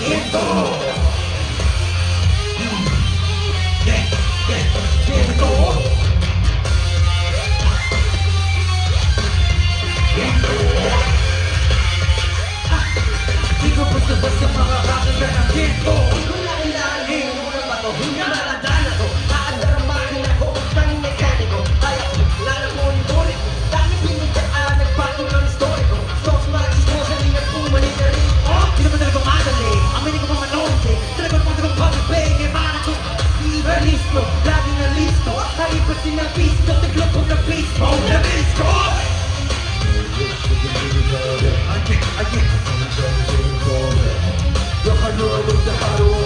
Ito! Ito! Di ko basta-basta makakakita ng ginto. Wala ilalim, muna ba to? Hinahalagaan ako, aadaramahin ako, tanging mekaniko. Kaya ko, lalamunin-ulit. Dami pinitaan, nagbago ng story ko. Stocks, marks, ismosa, lingat, pumalit na rin. Oh, di naman talaga madali. Aminin ko pa manonte. Talagang pang talagang public pay. Ngayon para ko. Listo, lagi na listo. Halipat din ng pisto, tiglog ko ng pisto. Oh, na disco! Ayek, ayek. Yakalawag na haro